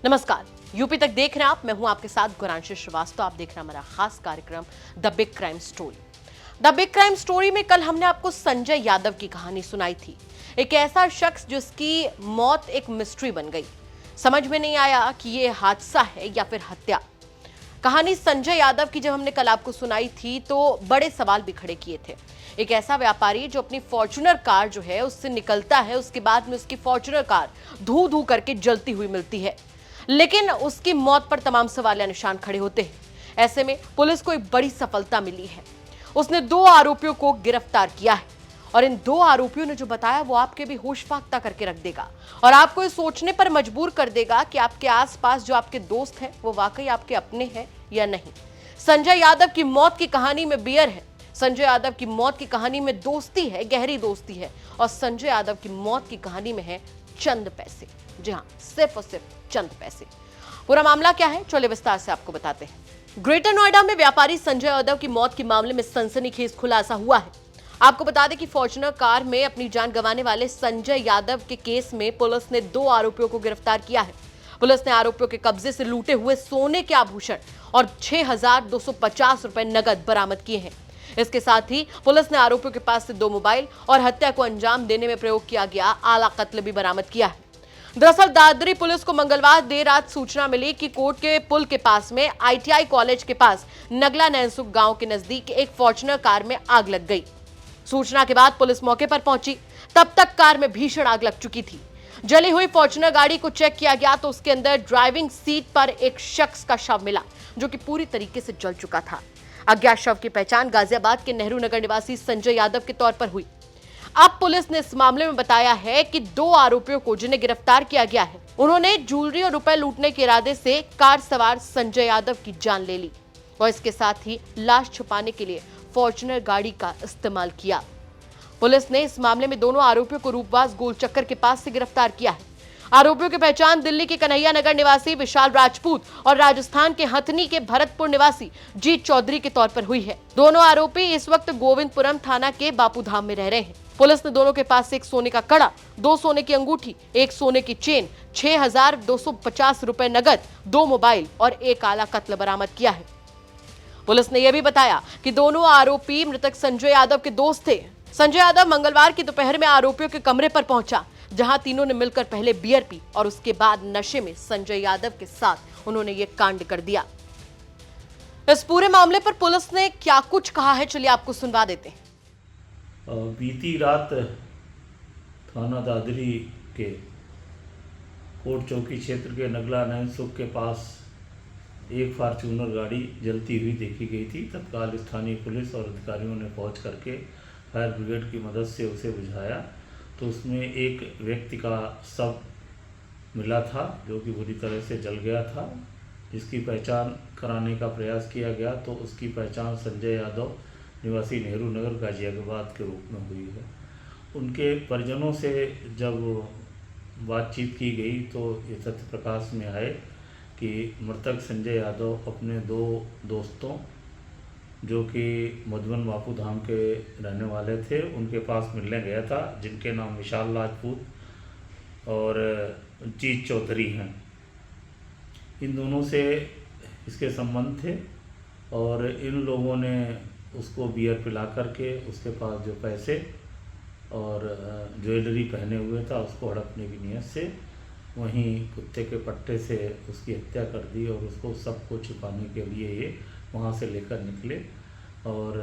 नमस्कार, यूपी तक देख रहे हैं आप। मैं हूं आपके साथ गुरांशी श्रीवास्तव। आप देख रहे हैं हमारा खास कार्यक्रम the big crime story. The big crime story में कल हमने आपको संजय यादव की कहानी सुनाई थी। एक ऐसा शख्स जिसकी मौत एक मिस्ट्री बन गई। समझ में नहीं आया कि ये हादसा है या फिर हत्या। कहानी संजय यादव की जब हमने कल आपको सुनाई थी तो बड़े सवाल भी खड़े किए थे। एक ऐसा व्यापारी जो अपनी फॉर्च्यूनर कार जो है उससे निकलता है, उसके बाद में उसकी फॉर्च्यूनर कार धू धू करके जलती हुई मिलती है, लेकिन उसकी मौत पर तमाम सवालिया निशान खड़े होते हैं। ऐसे में पुलिस को एक बड़ी सफलता मिली है। उसने 2 आरोपियों को गिरफ्तार किया है और इन 2 आरोपियों ने जो बताया वो आपके भी होश फाख्ता करके रख देगा और आपको ये सोचने पर मजबूर कर देगा कि आपके आसपास जो आपके दोस्त हैं वो वाकई आपके अपने हैं या नहीं। संजय यादव की मौत की कहानी में बियर है, संजय यादव की मौत की कहानी में दोस्ती है, गहरी दोस्ती है, और संजय यादव की मौत की कहानी में है चंद पैसे। जी हाँ, सिर्फ और सिर्फ चंद पैसे। पूरा मामला क्या है, चलिए विस्तार से आपको बताते हैं। ग्रेटर नोएडा में व्यापारी संजय यादव की मौत के मामले में सनसनीखेज खुलासा हुआ है। आपको बता दें कि फॉर्च्यूनर कार में अपनी जान गंवाने वाले संजय यादव के केस में पुलिस ने 2 आरोपियों को गिरफ्तार किया है। पुलिस ने आरोपियों के कब्जे से लूटे हुए सोने के आभूषण और 6,250 रुपए नगद बरामद किए हैं। इसके साथ ही पुलिस ने आरोपियों के पास से 2 मोबाइल और हत्या को अंजाम देने में प्रयोग किया गया आला कत्ल भी बरामद किया है। दरअसल दादरी पुलिस को मंगलवार देर रात सूचना मिली कि कोर्ट के पुल के पास में ITI कॉलेज के पास नगला नैनसुख गांव के नजदीक एक फॉर्च्यूनर कार में आग लग गई। सूचना के बाद पुलिस मौके पर पहुंची। तब तक कार में भीषण आग लग चुकी थी। जली हुई फॉर्च्यूनर गाड़ी को चेक किया गया तो उसके अंदर ड्राइविंग सीट पर एक शख्स का शव मिला जो कि पूरी तरीके से जल चुका था। अज्ञात शव की पहचान गाजियाबाद के नेहरू नगर निवासी संजय यादव के तौर पर हुई। अब पुलिस ने इस मामले में बताया है कि 2 आरोपियों को जिन्हें गिरफ्तार किया गया है उन्होंने ज्वेलरी और रुपए लूटने के इरादे से कार सवार संजय यादव की जान ले ली और इसके साथ ही लाश छुपाने के लिए फॉर्च्यूनर गाड़ी का इस्तेमाल किया। पुलिस ने इस मामले में दोनों आरोपियों को रूपवास गोल चक्कर के पास से गिरफ्तार किया है। आरोपियों की पहचान दिल्ली के कन्हैया नगर निवासी विशाल राजपूत और राजस्थान के हथनी के भरतपुर निवासी जीत चौधरी के तौर पर हुई है। दोनों आरोपी इस वक्त गोविंदपुरम थाना के बापूधाम में रह रहे हैं। पुलिस ने दोनों के पास से एक सोने का कड़ा, 2 सोने की अंगूठी, 1 सोने की चेन, 6,250 रुपए नगद, 2 मोबाइल और 1 आला कत्ल बरामद किया है। पुलिस ने यह भी बताया कि दोनों आरोपी मृतक संजय यादव के दोस्त थे। संजय यादव मंगलवार की दोपहर में आरोपियों के कमरे पर पहुंचा, जहां तीनों ने मिलकर पहले बियर पी और उसके बाद नशे में संजय यादव के साथ उन्होंने ये कांड कर दिया। इस पूरे मामले पर पुलिस ने क्या कुछ कहा है, चलिए आपको सुनवा देते हैं। बीती रात थाना दादरी के कोट चौकी क्षेत्र के नगला नैनसुख के पास एक फॉर्च्यूनर गाड़ी जलती हुई देखी गई थी। तत्काल स्थानीय पुलिस और अधिकारियों ने पहुंच करके फायर ब्रिगेड की मदद से उसे बुझाया तो उसमें एक व्यक्ति का शव मिला था जो कि बुरी तरह से जल गया था, जिसकी पहचान कराने का प्रयास किया गया तो उसकी पहचान संजय यादव निवासी नेहरू नगर गाजियाबाद के रूप में हुई है। उनके परिजनों से जब बातचीत की गई तो ये तथ्य प्रकाश में आए कि मृतक संजय यादव अपने 2 दोस्तों जो कि मधुबन बापू धाम के रहने वाले थे उनके पास मिलने गया था, जिनके नाम विशाल राजपूत और जीत चौधरी हैं। इन दोनों से इसके संबंध थे और इन लोगों ने उसको बियर पिला करके उसके पास जो पैसे और ज्वेलरी पहने हुए था उसको हड़पने की नीयत से वहीं कुत्ते के पट्टे से उसकी हत्या कर दी और उसको सबको छुपाने के लिए ये वहाँ से लेकर निकले और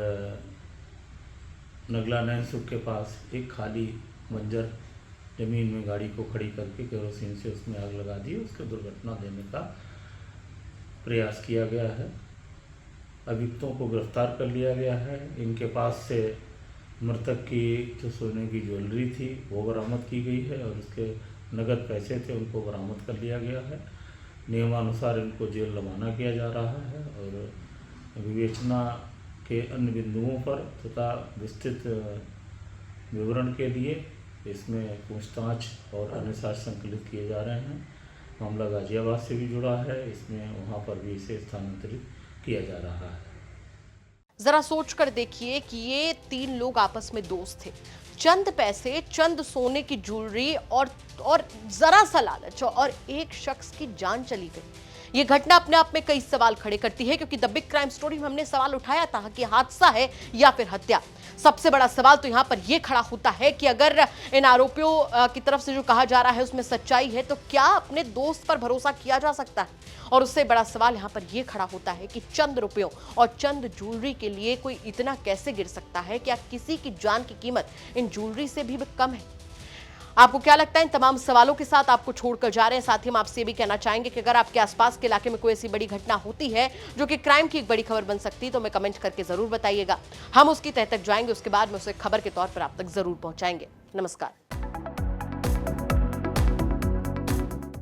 नगला नैनसुख के पास एक खाली बंजर ज़मीन में गाड़ी को खड़ी करके केरोसिन से उसमें आग लगा दी। उसको दुर्घटना देने का प्रयास किया गया है। अभियुक्तों को गिरफ्तार कर लिया गया है। इनके पास से मृतक की जो सोने की ज्वेलरी थी वो बरामद की गई है और उसके नगद पैसे थे उनको बरामद कर लिया गया है। नियमानुसार इनको जेल रवाना किया जा रहा है और विवेचना के अन्य बिंदुओं पर तथा विस्तृत विवरण के लिए इसमें पूछताछ और अन्य साक्ष्य संकलित किए जा रहे हैं। मामला गाजियाबाद से भी जुड़ा है, इसमें वहाँ पर भी इसे स्थानांतरित किया जा रहा है। जरा सोच कर देखिए कि ये 3 लोग आपस में दोस्त थे। चंद पैसे, चंद सोने की ज्वेलरी और जरा सा लालच और एक शख्स की जान चली गई। ये घटना अपने आप में कई सवाल खड़े करती है, क्योंकि द बिग क्राइम स्टोरी में हमने सवाल उठाया था कि हादसा है या फिर हत्या। सबसे बड़ा सवाल तो यहां पर यह खड़ा होता है कि अगर इन आरोपियों की तरफ से जो कहा जा रहा है उसमें सच्चाई है, तो क्या अपने दोस्त पर भरोसा किया जा सकता है? और उससे बड़ा सवाल यहां पर यह खड़ा होता है कि चंद रुपयों और चंद ज्वेलरी के लिए कोई इतना कैसे गिर सकता है? क्या किसी की जान की कीमत इन ज्वेलरी से भी कम है? आपको क्या लगता है? इन तमाम सवालों के साथ आपको छोड़कर जा रहे हैं। साथ ही हम आपसे भी कहना चाहेंगे कि अगर आपके आसपास के इलाके में कोई ऐसी बड़ी घटना होती है जो कि क्राइम की एक बड़ी खबर बन सकती है, तो हमें कमेंट करके जरूर बताइएगा। हम उसकी तह तक जाएंगे, उसके बाद में उसे खबर के तौर पर आप तक जरूर पहुंचाएंगे। नमस्कार।